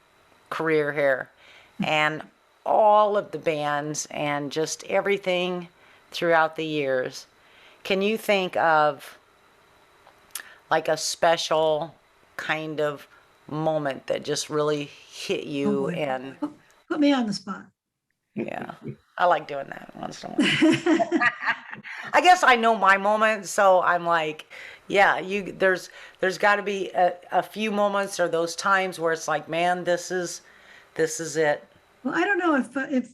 career here, and all of the bands and just everything throughout the years, can you think of like a special kind of moment that just really hit you? boy. And Put me on the spot. yeah, I like doing that once in a while. I guess I know my moment, so I'm like, yeah, there's got to be a few moments or those times where it's like, man, this is it. Well, I don't know if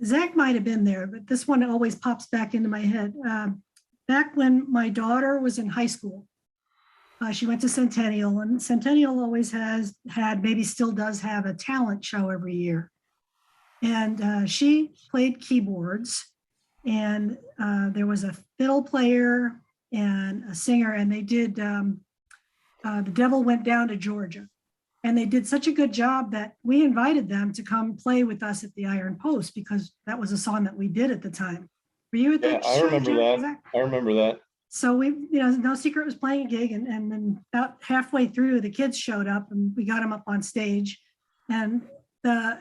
Zach might have been there, but this one always pops back into my head. Back when my daughter was in high school, she went to Centennial, and Centennial always had, maybe still does have, a talent show every year. And she played keyboards, and there was a fiddle player and a singer, and they did The Devil Went Down to Georgia. And they did such a good job that we invited them to come play with us at the Iron Post, because that was a song that we did at the time. Were you at that I show, remember Zach? that. I remember that. So we, No Secret was playing a gig, and then about halfway through, the kids showed up and we got them up on stage, and the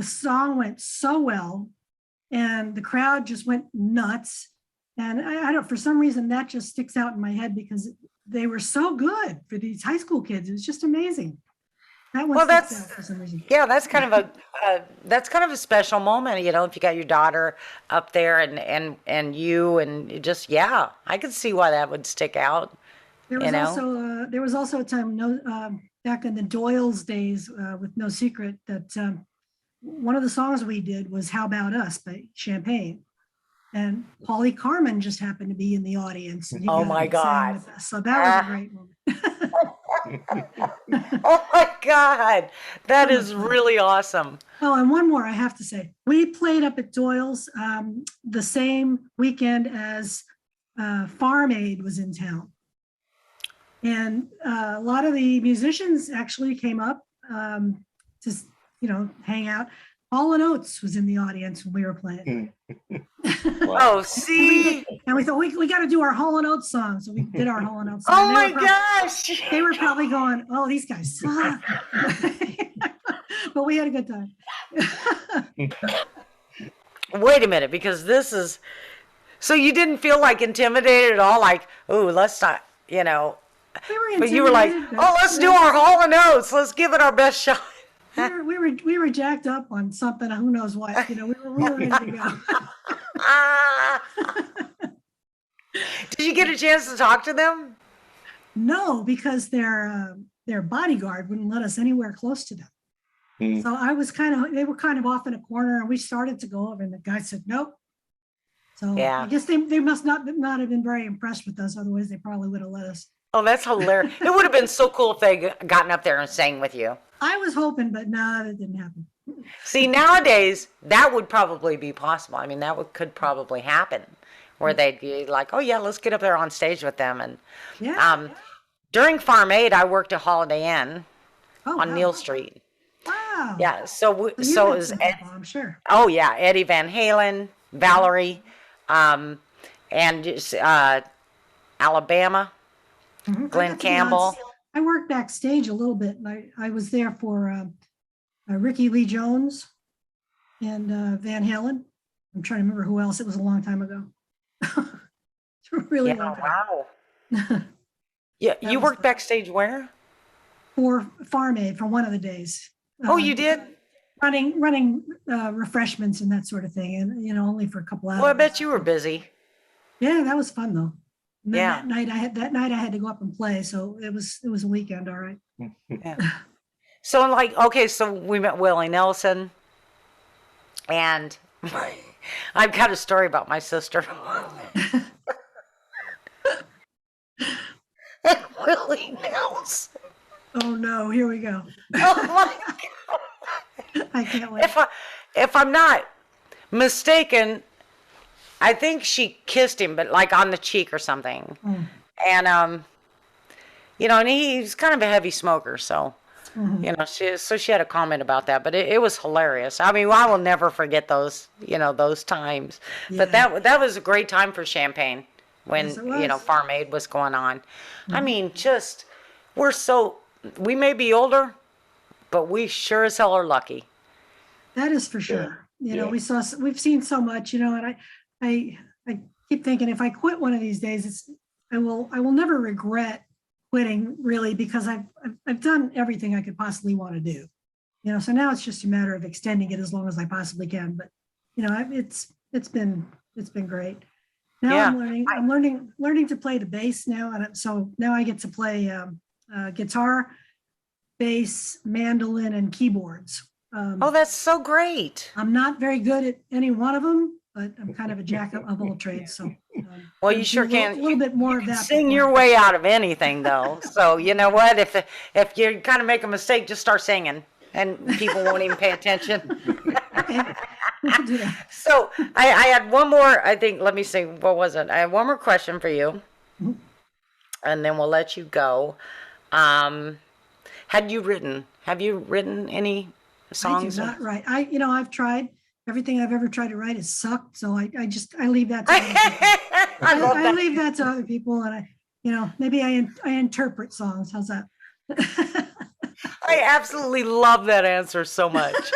song went so well, and the crowd just went nuts. And I don't, for some reason, that just sticks out in my head because they were so good for these high school kids. It was just amazing. That one sticks out for some reason. Yeah, that's kind of a special moment, if you got your daughter up there and you, and just, yeah, I could see why that would stick out. There was also a time, back in the Doyle's days, with No Secret, that one of the songs we did was "How About Us" by Champagne, and Paulie Carmen just happened to be in the audience. And he Oh got my up and sang God. with us. So that was a great moment. Oh my God, that is really awesome. Oh, and one more I have to say. We played up at Doyle's the same weekend as Farm Aid was in town. And a lot of the musicians actually came up to, hang out. Hall & Oates was in the audience when we were playing. Oh, see? And we thought, we got to do our Hall & Oates song. So we did our Hall & Oates song. Oh my gosh. They were probably going, oh, these guys suck. But we had a good time. Wait a minute, because this is, so you didn't feel like intimidated at all? Like, oh, let's not, We were but you were like, intimidated, oh, let's do our Hall & Oates. Let's give it our best shot. we were jacked up on something, who knows what, we were ready to go. Did you get a chance to talk to them? No, because their bodyguard wouldn't let us anywhere close to them. So they were kind of off in a corner, and we started to go over, and the guy said, nope. So Yeah. I guess they must not have been very impressed with us. Otherwise, they probably would have let us. Oh, that's hilarious. It would have been so cool if they gotten up there and sang with you. I was hoping, but no, that didn't happen. See, nowadays, that would probably be possible. I mean, could probably happen, where they'd be like, oh, yeah, let's get up there on stage with them. And Yeah. during Farm Aid, I worked at Holiday Inn Oh, on wow. Neal Street. Wow. Yeah, so you it met was some people, I'm sure. Oh yeah, Eddie Van Halen, Valerie, and just, Alabama, Glenn Campbell. I worked backstage a little bit, and I was there for Ricky Lee Jones and Van Halen. I'm trying to remember who else. It was a long time ago. Really Yeah, love wow. it. Yeah, That you was worked backstage where? for Farm Aid for one of the days. Oh, you did? Running refreshments and that sort of thing, and only for a couple Well, I hours. bet you were busy. Yeah, that was fun though. And then Yeah. that night I had to go up and play, so it was a weekend, all right. Yeah. So like, okay, so we met Willie Nelson, and I've got a story about my sister. And Willie Nelson. Oh no, here we go. Oh my! I can't wait. If I'm not mistaken, I think she kissed him, but like on the cheek or something. Mm. And and he's kind of a heavy smoker, so she had a comment about that, but it was hilarious. I mean, I will never forget those times. But Yeah. that was a great time for Champaign when Yes, it was. Farm Aid was going on. I mean, we may be older, but we sure as hell are lucky. That is for sure. Yeah. We've seen so much, and I keep thinking if I quit one of these days, I will never regret quitting really, because I've done everything I could possibly want to do. So now it's just a matter of extending it as long as I possibly can. But it's been great. Now Yeah. I'm learning to play the bass now, and so now I get to play guitar, bass, mandolin, and keyboards. Oh, that's so great. I'm not very good at any one of them, but I'm kind of a jack of all trades. So, Well, you I'll sure do a can. little bit more of that. Sing before- your way out of anything, though. So you know what? If you kind of make a mistake, just start singing, and people won't even pay attention. Okay, we can do that. So I had one more. I think. Let me see. What was it? I have one more question for you, and then we'll let you go. Have you written any songs? I do not write. I've tried. Everything I've ever tried to write has sucked. So I leave that to other people. I love I that. leave that to other people, and maybe I interpret songs. How's that? I absolutely love that answer so much.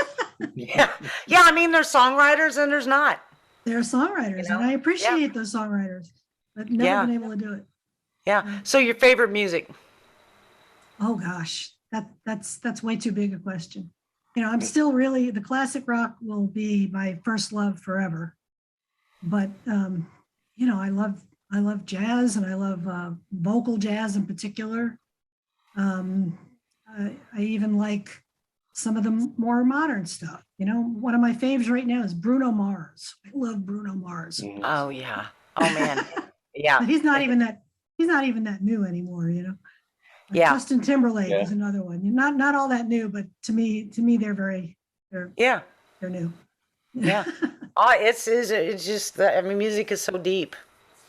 Yeah. I mean, there's songwriters and there's not. There are songwriters, and I appreciate those songwriters. I've never been able to do it. Yeah. So your favorite music? Oh gosh, that's way too big a question. I'm still really, the classic rock will be my first love forever. But I love jazz, and I love vocal jazz in particular. I even like some of the more modern stuff. One of my faves right now is Bruno Mars. I love Bruno Mars. Oh yeah. Oh man. Yeah. But he's not even that new anymore. Yeah. Justin Timberlake is another one. Not all that new, but to me they're Yeah. new. Yeah. Oh, it's just that, I mean, music is so deep,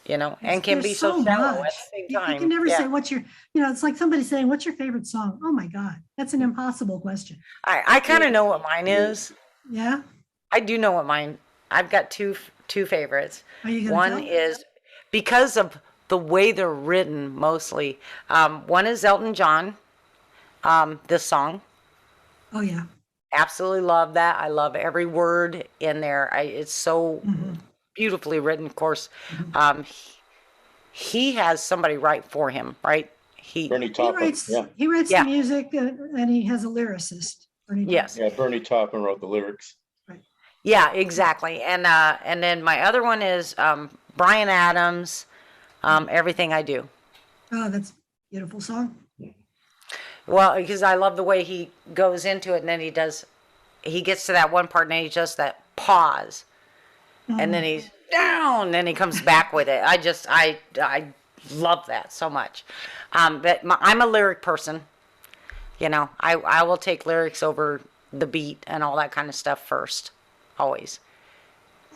and can be There's so shallow at much. the same You time. can never Yeah. say what's your, it's like somebody saying, what's your favorite song? Oh my God, that's an impossible question. I kind of know what mine is. Yeah. I do know what mine. I've got two favorites. Are you gonna One tell? is because of the way they're written mostly. One is Elton John. This song. Oh yeah. Absolutely love that. I love every word in there. It's so beautifully written. Of course, he has somebody write for him, right? Bernie He Taupin. writes Yeah. the music, and he has a lyricist. Bernie Yes. Yeah, Bernie Taupin wrote the lyrics. Yeah, exactly. And then my other one is Bryan Adams. Everything I Do. Oh, that's a beautiful song. Well, because I love the way he goes into it, and then he gets to that one part, and then he does that pause, and then he's down, and then he comes back with it. I love that so much. But I'm a lyric person. I will take lyrics over the beat and all that kind of stuff first, always.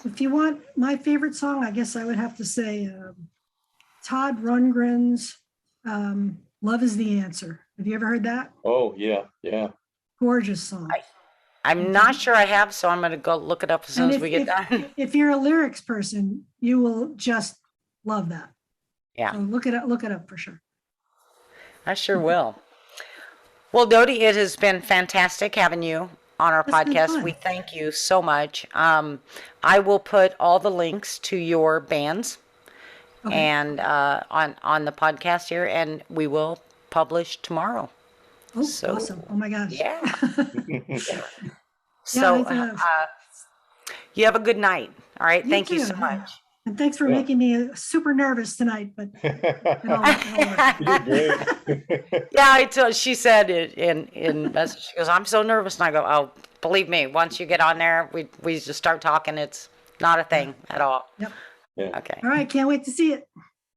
If you want my favorite song, I guess I would have to say Todd Rundgren's Love Is the Answer. Have you ever heard that? Oh, yeah, yeah. Gorgeous song. I'm not sure I have, so I'm going to go look it up as soon And as we get done. if you're a lyrics person, you will just love that. Yeah. So look it up for sure. I sure will. Well, Dody, it has been fantastic having you on our It's been podcast. fun. We thank you so much. I will put all the links to your bands Okay. and on the podcast here, and we will publish tomorrow. Oh, So, awesome. Oh my gosh. yeah. Yeah, So, it's, you have a good night. All right. you Thank you too. so much. And thanks for Yeah. making me super nervous tonight, but it'll You work. did great. Yeah, she said it in message. She goes, I'm so nervous. And I go, oh, believe me, once you get on there, we just start talking. It's not a thing at all. Yep. Yeah. Okay. All right. Can't wait to see it.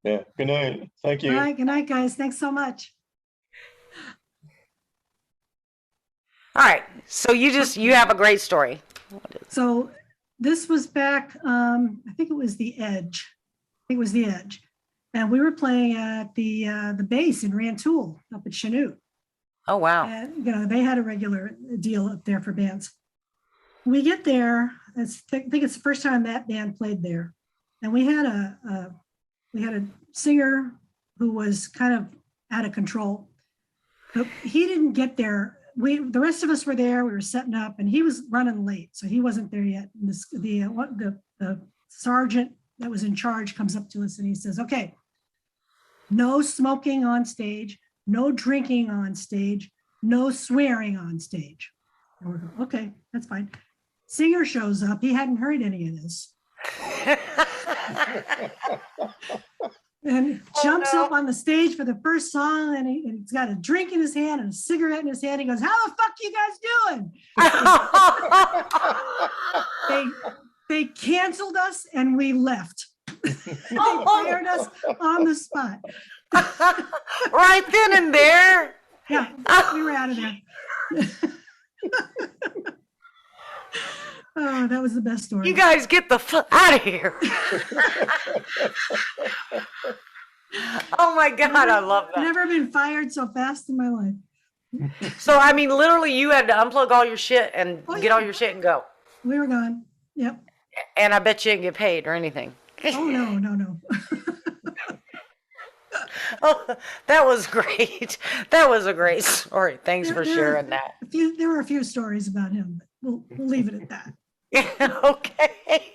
Yeah. Good night. Thank All you. right. Good night, guys. Thanks so much. All right. So you have a great story. So this was back, I think it was the Edge. I think it was the Edge. And we were playing at the base in Rantoul up at Chanute. Oh, wow. And, they had a regular deal up there for bands. We get there, I think it's the first time that band played there. And we had a singer who was kind of out of control, but he didn't get there. The rest of us were there, we were setting up, and he was running late, so he wasn't there yet. And the sergeant that was in charge comes up to us and he says, okay, no smoking on stage, no drinking on stage, no swearing on stage. And we're going, okay, that's fine. Singer shows up. He hadn't heard any of this. And jumps up on the stage for the first song, and he's got a drink in his hand and a cigarette in his hand. He goes, how the fuck you guys doing? They canceled us and we left. They fired us on the spot. Right then and there. Yeah, we were out of there. Oh, that was the best story. You guys get the fuck out of here. Oh my God, I love I've that. never been fired so fast in my life. So, I mean, literally, you had to unplug all your shit and Oh, get yeah. all your shit and go. We were gone. Yep. And I bet you didn't get paid or anything. Oh, no. Oh, that was great. That was a great story. Thanks for There- sharing that. There were a few stories about him, but we'll leave it at that. Okay.